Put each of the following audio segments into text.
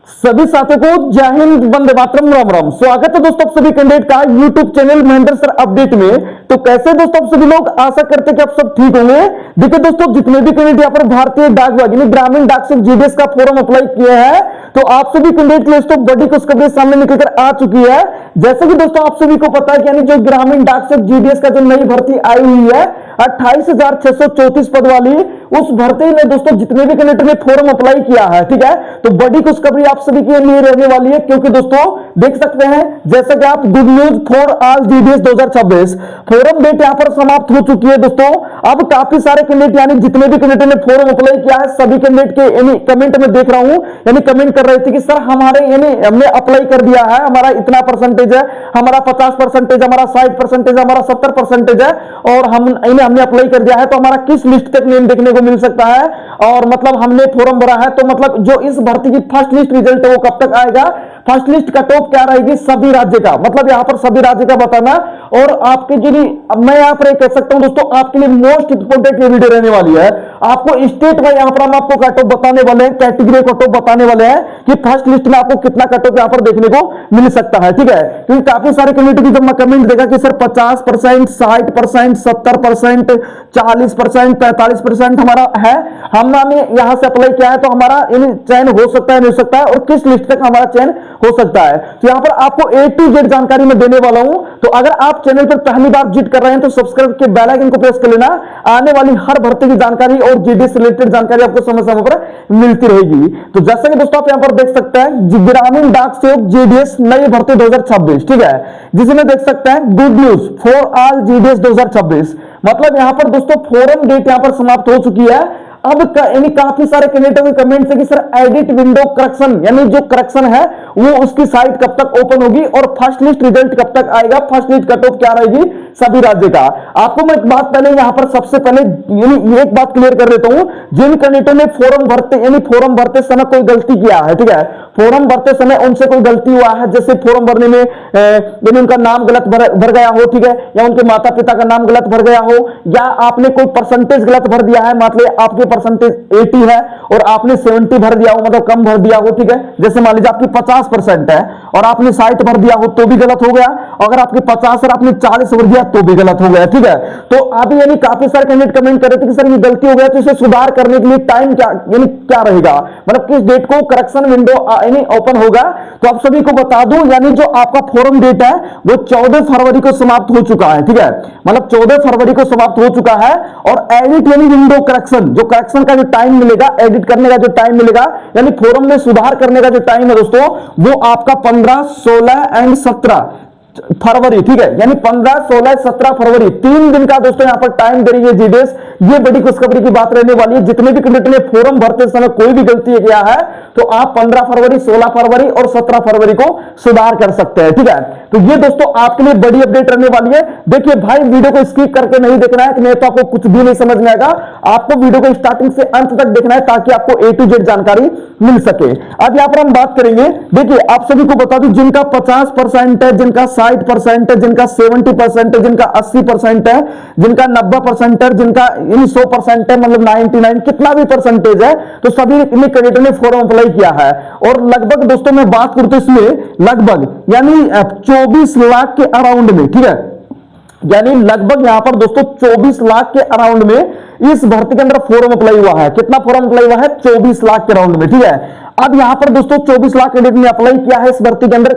सभी साथियों को जय हिंद, वंदे मातरम, राम राम। स्वागत है दोस्तों आप सभी कैंडिडेट का YouTube channel Mahendra sir update में। तो कैसे दोस्तों आप सभी लोग, आशा करते हैं कि आप सब ठीक होंगे। देखिए दोस्तों, जितने भी कैंडिडेट यहाँ पर भारतीय डाक विभाग यानी ग्रामीण डाक से जीडीएस का फॉर्म अप्लाई किए हैं, तो आप सभी कैंडिडेट के लिए दोस्तों बड़ी खुशखबरी सामने निकलकर आ चुकी है। जैसे कि दोस्तों आप सभी को पता है कि यानी जो ग्रामीण डाक से जीडीएस का जो नई भर्ती आई हुई है 28,634 पद वाली, उस भर्ती में दोस्तों जितने भी कैंडिडेट ने फॉर्म अप्लाई किया है, ठीक है, तो बड़ी खुशखबरी आप सभी के लिए रहने वाली है। क्योंकि दोस्तों देख सकते हैं, जैसे कि आप good news for all GDS 2026 form date यहां पर समाप्त हो चुकी है दोस्तों। अब काफी सारे कैंडिडेट यानी जितने भी कैंडिडेट ने फॉर्म अप्लाई किया है, सभी कैंडिडेट के यानी कमेंट में देख रहा हूं, यानी कमेंट कर रहे थे कि सर हमारे यानी हमने अप्लाई कर दिया है, हमारा इतना परसेंटेज है, हमारा 50%, हमारा 60%, हमारा 70% है, और हमने अप्लाई कर दिया है, तो हमारा किस लिस्ट तक नेम देखने को मिल सकता है, और मतलब हमने फॉर्म भरा है, तो मतलब जो इस भर्ती की फर्स्ट लिस्ट रिजल्ट है वो कब तक आएगा, फर्स्ट लिस्ट कट ऑफ क्या रहेगी सभी राज्य का, मतलब यहां पर सभी राज्य का बताना। और आपके जो मैं यहां पर कह सकता हूं दोस्तों, आपके लिए मोस्ट इंपोर्टेंट ये वीडियो रहने वाली है। आपको स्टेट वाइज यहां पर हम आपको कट ऑफ बताने वाले हैं, कैटेगरी कट ऑफ बताने वाले हैं कि फर्स्ट लिस्ट में आपको कितना कट ऑफ यहां पर देखने को मिल सकता है, ठीक है। क्योंकि काफी सारे कम्युनिटी की जब मैं कमेंट देखा कि सर 50%, 60%, 70%, 40%, 45% हमारा है, हमने यहां से अप्लाई किया है, तो हमारा चयन हो सकता है, नहीं हो सकता है, और किस लिस्ट तक हमारा चयन हो सकता है। तो यहां पर आपको A to Z जानकारी मैं देने वाला हूं। तो अगर आप चैनल पर पहली बार विजिट कर रहे हैं तो सब्सक्राइब के बेल आइकन को प्रेस कर लेना। आने वाली हर भर्ती की जानकारी और जीडीएस से रिलेटेड जानकारी आपको समय समय पर मिलती रहेगी। तो जैसे कि दोस्तों आप यहां पर देख सकते हैं, ग्रामीण डाक सेवक जीडीएस नई भर्ती 2026, ठीक है, जिसमें देख सकते हैं good news for all GDS 2026, मतलब यहां पर दोस्तों फॉरम डेट यहां पर समाप्त हो चुकी है। अब यानी काफी सारे कैंडिडेटों के कमेंट है कि सर एडिट विंडो करेक्शन यानी जो करेक्शन है वो उसकी साइट कब तक ओपन होगी, और फर्स्ट लिस्ट रिजल्ट कब तक आएगा, फर्स्ट लिस्ट कट ऑफ क्या रहेगी सभी राज्य का। आपको मैं एक बात पहले यहां पर सबसे पहले यानी एक बात क्लियर कर देता हूं, जिन कैंडिडेटों ने फॉर्म भरते समय कोई गलती किया है, ठीक है, फॉर्म भरते समय उनसे कोई गलती हुआ है, जैसे फॉर्म भरने में यानी उनका नाम गलत भर गया हो, ठीक है, या उनके माता पिता का नाम गलत भर गया हो, या आपने कोई परसेंटेज गलत भर दिया है, मतलब आपके परसेंटेज 80 है और आपने 70 भर दिया हो, मतलब कम भर दिया हो, ठीक है, जैसे मान लीजिए आपकी 50% है और आपने 60 भर दिया हो तो भी गलत हो गया, अगर आपके 50 और आपने 40 भर दिया तो भी गलत हो गया, ठीक है। तो अभी यानी काफी सारे कैंडिडेट कमेंट कर रहे थे कि सर ये गलती हो गया, तो इसे सुधार करने के लिए टाइम क्या रहेगा, मतलब किस डेट को करेक्शन विंडो यानी ओपन होगा। तो आप सभी को बता दूं, यानी जो आपका फॉर्म डेट है वो 14 फरवरी को समाप्त हो चुका है, ठीक है, मतलब 14 फरवरी को समाप्त हो चुका है। और एडिट यानी विंडो करेक्शन, जो करेक्शन का जो टाइम मिलेगा, एडिट करने का जो टाइम मिलेगा, यानी फॉर्म में सुधार करने का जो टाइम है दोस्तों, वो आपका 15, 16 एंड 17 फरवरी, ठीक है, यानी 15, 16, 17 फरवरी 3 दिन का दोस्तों यहां पर टाइम दे रही है जीडीएस। ये बड़ी खुशखबरी की बात रहने वाली है। जितने भी कैंडिडेट ने फॉर्म भरते समय कोई भी गलती किया है, तो आप 15 फरवरी, 16 फरवरी और 17 फरवरी को सुधार कर सकते हैं, ठीक है। तो ये दोस्तों आपके लिए बड़ी अपडेट रहने वाली है। देखिए भाई, वीडियो को स्किप करके नहीं देखना है, नहीं तो आपको कुछ भी नहीं समझ में आएगा। आपको वीडियो को स्टार्टिंग से अंत तक देखना है ताकि आपको A to Z जानकारी मिल सके। अब यहां पर हम बात करेंगे, देखिए आप सभी को बता दूं, जिनका 50% है, जिनका 60% है, जिनका 70% है, जिनका 80% है, जिनका 90% है, जिनका 100% है, मतलब 99 कितना भी परसेंटेज है, तो सभी कैंडिडेट ने फॉर्म अप्लाई किया है। और लगभग दोस्तों मैं बात करूं तो इसमें लगभग यानी 24 लाख के अराउंड में, ठीक है, यानी लगभग यहां पर दोस्तों 24 लाख के अराउंड में इस भर्ती के अंदर फॉर्म अप्लाई हुआ है। कितना फॉर्म अप्लाई हुआ है? 24 लाख के अराउंड में, ठीक है। अब यहां पर दोस्तों 24 लाख कैंडिडेट ने अप्लाई किया है इस भर्ती के अंदर,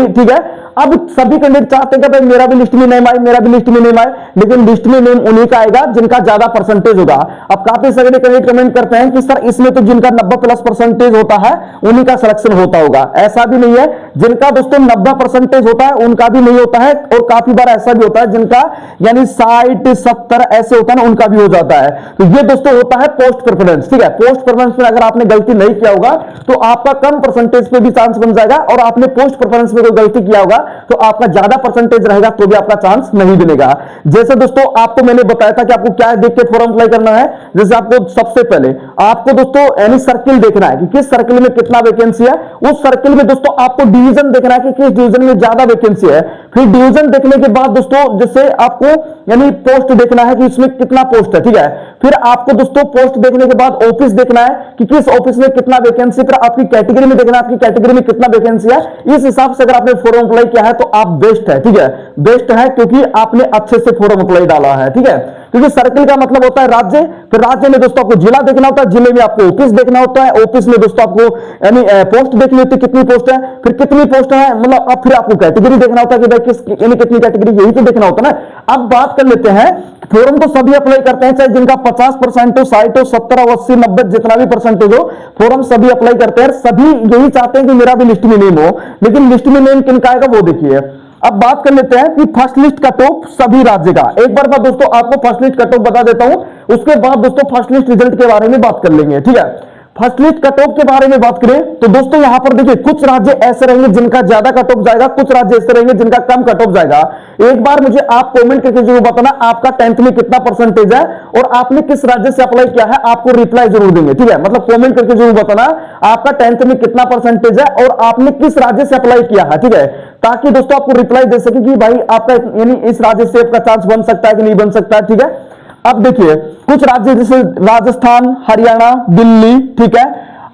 ठीक है। अब सभी कैंडिडेट चाहते हैं कि भाई मेरा भी लिस्ट में नेम आए, मेरा भी लिस्ट में नेम आए, लेकिन लिस्ट में नेम उन्हीं का आएगा जिनका ज्यादा परसेंटेज होगा। अब काफी सारे कैंडिडेट कमेंट करते हैं कि सर इसमें तो जिनका 90+ % होता है उन्हीं का सिलेक्शन होता होगा। ऐसा भी नहीं है, जिनका दोस्तों 90% होता है उनका भी नहीं होता है, और काफी बार ऐसा भी होता है जिनका यानी 60, 70 ऐसे होता है ना, उनका भी हो जाता है। तो ये दोस्तों होता है पोस्ट प्रेफरेंस, ठीक है। पोस्ट प्रेफरेंस में अगर आपने गलती नहीं किया होगा तो आपका कम परसेंटेज पे भी चांस बन जाएगा, और आपने पोस्ट प्रेफरेंस में कोई गलती किया होगा तो आपका ज्यादा परसेंटेज रहेगा तो भी आपका चांस नहीं मिलेगा। जैसे दोस्तों आपको मैंने बताया था कि आपको क्या देख के फॉर्म अप्लाई करना है। जैसे आपको सबसे पहले आपको दोस्तों एनी सर्किल देखना है कि किस सर्किल में कितना वैकेंसी है, उस सर्किल में दोस्तों आपको डिवीजन देखना है कि किस डिवीजन में ज्यादा वैकेंसी है। फिर डिवीजन देखने के बाद दोस्तों जैसे आपको यानी पोस्ट देखना है कि इसमें कितना पोस्ट है, ठीक है। फिर आपको दोस्तों पोस्ट देखने के बाद ऑफिस देखना है कि किस ऑफिस में कितना वैकेंसी, फिर आपकी कैटेगरी में देखना है आपकी कैटेगरी में कितना वैकेंसी है। इस हिसाब से अगर आपने फॉर्म अप्लाई किया है तो आप बेस्ट है, ठीक है, बेस्ट है, क्योंकि आपने अच्छे से फॉर्म अप्लाई डाला है, ठीक है। क्योंकि सर्किल का मतलब होता है राज्य, फिर राज्य में दोस्तों आपको जिला देखना होता है, जिले में आपको ऑफिस देखना होता है, ऑफिस में दोस्तों आपको यानी पोस्ट देखनी होती है कितनी पोस्ट है, फिर कितनी पोस्ट है मतलब अब फिर आपको कैटेगरी देखना होता है कि भाई किस यानी कितनी कैटेगरी, यही तो देखना होता है ना। अब बात कर लेते हैं, फॉर्म तो सभी अप्लाई करते हैं, चाहे जिनका 50% हो, 60 हो, 70 हो, 80, 90 जितना भी परसेंटेज हो, फॉर्म सभी अप्लाई करते हैं। सभी यही चाहते हैं कि मेरा भी लिस्ट में नेम हो, लेकिन लिस्ट में नेम किनका आएगा वो देखिए। अब बात कर लेते हैं कि फर्स्ट लिस्ट कट ऑफ सभी राज्य का। एक बार मैं दोस्तों आपको फर्स्ट लिस्ट कट ऑफ बता देता हूं, उसके बाद दोस्तों फर्स्ट लिस्ट रिजल्ट के बारे में बात कर लेंगे, ठीक है। फर्स्ट लिस्ट कट ऑफ के बारे में बात करें तो दोस्तों यहां पर देखिए कुछ राज्य ऐसे रहेंगे जिनका ज्यादा कट ऑफ जाएगा, कुछ राज्य ऐसे रहेंगे जिनका कम कट ऑफ जाएगा। एक बार मुझे आप कमेंट करके जरूर बताना आपका 10th में कितना परसेंटेज है और आपने किस राज्य से अप्लाई किया है, आपको रिप्लाई जरूर देंगे, ठीक है। मतलब कमेंट करके जरूर बताना आपका 10th में कितना परसेंटेज है और आपने किस राज्य से अप्लाई किया है, ठीक है, ताकि दोस्तों आपको रिप्लाई दे सके कि भाई आपका यानी इस राज्य से आपका चांस बन सकता है कि नहीं बन सकता है, ठीक है। अब देखिए कुछ राज्य जैसे राजस्थान, हरियाणा, दिल्ली, ठीक है।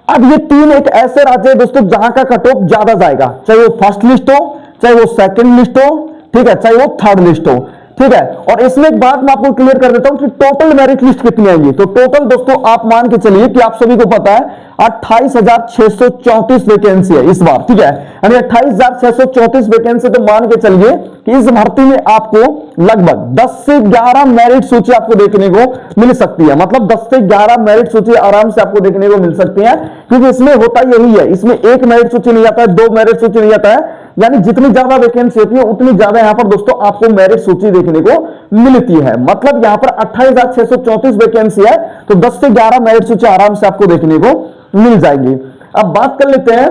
अब ये तीन एक ऐसे राज्य है दोस्तों जहां का कट ऑफ ज्यादा जाएगा, चाहे वो फर्स्ट लिस्ट हो, चाहे वो सेकंड लिस्ट हो, ठीक है, चाहे वो थर्ड लिस्ट हो, ठीक है। और इसमें एक बात मैं आपको क्लियर कर देता हूं कि टोटल मेरिट लिस्ट कितनी आएगी। तो टोटल दोस्तों आप मान के चलिए कि आप सभी को पता है 28,634 वैकेंसी है इस बार, ठीक है, यानी 28,634 वैकेंसी। तो मान के चलिए कि इस भर्ती में आपको लगभग 10 से 11 मेरिट सूची आपको देखने को मिल सकती है। मतलब 10 से 11 मेरिट सूची आराम से आपको देखने को मिल सकती है, क्योंकि इसमें होता यही है, इसमें एक मेरिट सूची नहीं आता है, 2 मेरिट सूची नहीं आता है, यानी जितनी ज्यादा वैकेंसी होती है उतनी ज्यादा यहां पर दोस्तों आपको मेरिट सूची देखने को मिलती है। मतलब यहां पर 28,634 वैकेंसी है तो 10 से 11 मेरिट सूची आराम से आपको देखने को मिल जाएगी। अब बात कर लेते हैं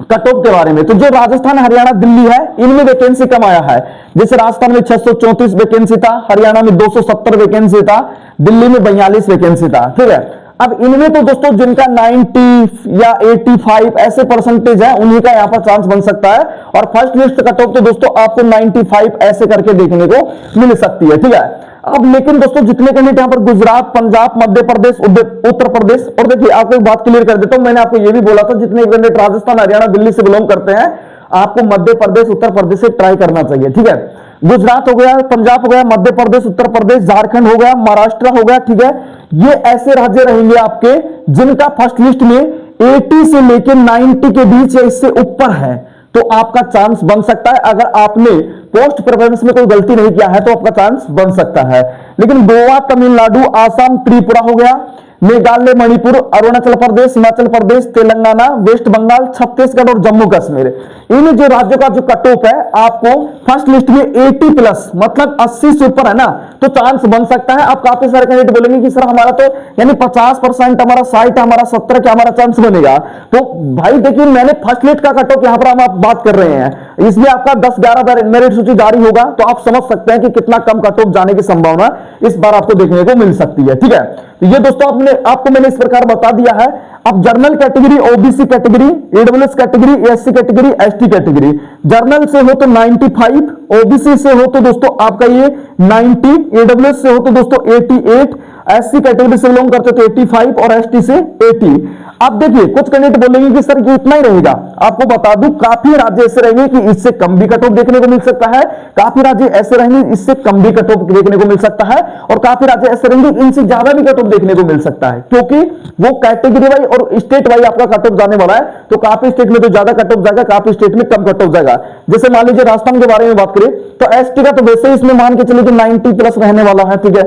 कट ऑफ के बारे में। तो जो राजस्थान, हरियाणा, दिल्ली है इनमें वैकेंसी कम आया है। जैसे राजस्थान में 634 वैकेंसी था, हरियाणा में 270 वैकेंसी था, दिल्ली में 42 वैकेंसी था, ठीक है। अब इनमें तो दोस्तों जिनका 90 या 85 ऐसे परसेंटेज है उन्हीं का यहां पर चांस बन सकता है। और फर्स्ट लिस्ट कट ऑफ तो दोस्तों आपको 95 ऐसे करके देखने को मिल सकती है, ठीक है। अब लेकिन दोस्तों जितने कैंडिडेट यहां पर गुजरात, पंजाब, मध्य प्रदेश, उत्तर प्रदेश, और देखिए आपको एक बात क्लियर कर देता हूं, मैंने आपको यह भी बोला था जितने कैंडिडेट राजस्थान, हरियाणा, दिल्ली से बिलोंग करते हैं आपको मध्य प्रदेश, उत्तर प्रदेश से ट्राई करना चाहिए, ठीक है। गुजरात हो गया, पंजाब हो गया, मध्य प्रदेश, उत्तर प्रदेश, झारखंड हो गया, महाराष्ट्र हो गया, ठीक है। ये ऐसे राज्य रहेंगे आपके जिनका फर्स्ट लिस्ट में 80 से लेकर 90 के बीच या इससे ऊपर है, तो आपका चांस बन सकता है। अगर आपने पोस्ट प्रेफरेंस में कोई गलती नहीं किया है तो आपका चांस बन सकता है। लेकिन गोवा, तमिलनाडु, आसाम, त्रिपुरा हो गया, मेघालय, मणिपुर, अरुणाचल प्रदेश, हिमाचल प्रदेश, तेलंगाना, वेस्ट बंगाल, छत्तीसगढ़ और जम्मू कश्मीर, इन जो राज्यों का जो कट ऑफ है आपको फर्स्ट लिस्ट में 80 प्लस मतलब 80 से ऊपर है ना, तो चांस बन सकता है। आप काफी सारे कैंडिडेट बोलेंगे कि सर हमारा तो यानी 50%, हमारा 60, हमारा 70 क्या हमारा चांस बनेगा। तो भाई देखिए मैंने फर्स्ट लिस्ट का कट ऑफ यहां पर हम आप बात कर रहे हैं, इसमें आपका 10-11 मेरिट सूची जारी होगा, तो आप समझ सकते हैं कि कितना कम कट ऑफ जाने की संभावना इस बार आपको देखने को मिल सकती है, ठीक है। तो ये दोस्तों आपको मैंने इस प्रकार बता दिया है। अब general category, OBC category, EWS category, SC category, ST category, journal से हो तो 95, ओबीसी से हो तो दोस्तों आपका ये 90, ईडब्ल्यूएस से हो तो दोस्तों 88, एससी कैटेगरी से बिलोंग करते तो 85 और एसटी से 80। अब देखिए कुछ कैंडिडेट बोलेंगे कि सर ये इतना ही रहेगा, आपको बता दूं काफी राज्य ऐसे रहेंगे कि इससे कम भी कट ऑफ देखने को मिल सकता है, काफी राज्य ऐसे रहेंगे इससे कम भी कट ऑफ देखने को मिल सकता है, और काफी राज्य ऐसे रहेंगे इनसे ज्यादा भी कट ऑफ देखने को मिल सकता है, क्योंकि वो कैटेगरी वाइज और स्टेट वाइज आपका कट ऑफ जाने वाला है। तो काफी स्टेट में तो ज्यादा कट ऑफ जाएगा, काफी स्टेट में कम कट ऑफ जाएगा। जैसे मान लीजिए राजस्थान के बारे में बात करें तो एसटी का तो वैसे ही इसमें मान के चलिए कि 90 प्लस रहने वाला है, ठीक है।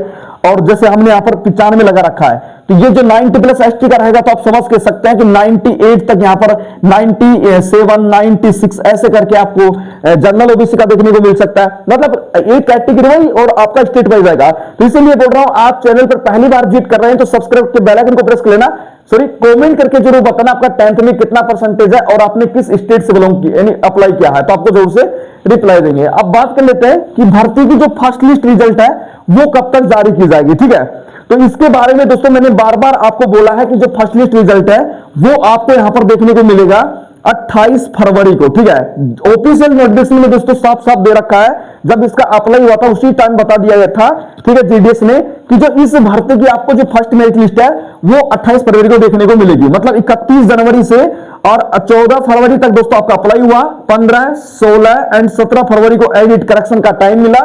और जैसे हमने यहां पर 95 लगा रखा है, तो ये जो 90 प्लस एसटी का रहेगा तो आप समझ के सकते हैं कि 98 तक यहां पर 97, 96 ऐसे करके आपको जनरल ओबीसी का देखने को मिल सकता है। मतलब एक कैटेगरी वाइज और आपका स्टेट वाइज आएगा। तो इसीलिए बोल रहा हूं आप चैनल पर पहली बार विजिट कर रहे हैं तो सब्सक्राइब के बेल आइकन को प्रेस कर लेना। सॉरी कमेंट करके जरूर बताना आपका 10th में कितना परसेंटेज है और आपने किस स्टेट से बिलोंग किया यानी अप्लाई किया है, तो आपको जरूर से रिप्लाई देंगे। अब बात कर लेते हैं कि भर्ती की जो फर्स्ट लिस्ट रिजल्ट है वो कब तक जारी की जाएगी, ठीक है। तो इसके बारे में दोस्तों मैंने बार बार आपको बोला है कि जो फर्स्ट लिस्ट रिजल्ट है वो आपको यहां पर देखने को मिलेगा 28 फरवरी को, ठीक है। ऑफिशियल नोटिफिकेशन में दोस्तों साफ साफ दे रखा है, जब इसका अप्लाई हुआ था उसी टाइम बता दिया गया था, ठीक है, जीडीएस ने, कि जो इस भर्ती की आपको जो फर्स्ट मेरिट लिस्ट है वो 28 फरवरी को देखने को मिलेगी। मतलब 31 जनवरी से और 14 फरवरी तक दोस्तों आपका अप्लाई हुआ, 15, 16 एंड 17 फरवरी को एडिट करेक्शन का टाइम मिला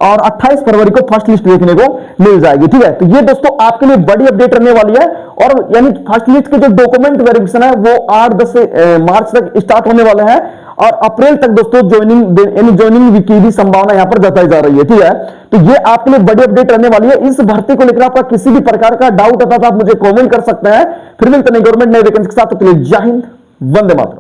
और 28 फरवरी को फर्स्ट लिस्ट देखने को मिल जाएगी, ठीक है। तो ये दोस्तों आपके लिए बड़ी अपडेट रहने वाली है। और यानी फर्स्ट लिस्ट के जो डॉक्यूमेंट वेरिफिकेशन है वो 8-10 मार्च तक स्टार्ट होने वाले हैं और अप्रैल तक दोस्तों ज्वाइनिंग की भी संभावना यहां पर जताई जा रही है, ठीक है। तो ये आपके लिए बड़ी अपडेट रहने वाली है। इस भर्ती को लेकर आपका किसी भी प्रकार का डाउट आता तो आप मुझे कमेंट कर सकते हैं। फिर मिलते हैं गवर्नमेंट नई वैकेंसी के साथ। तो जय हिंद, वंदे मातरम।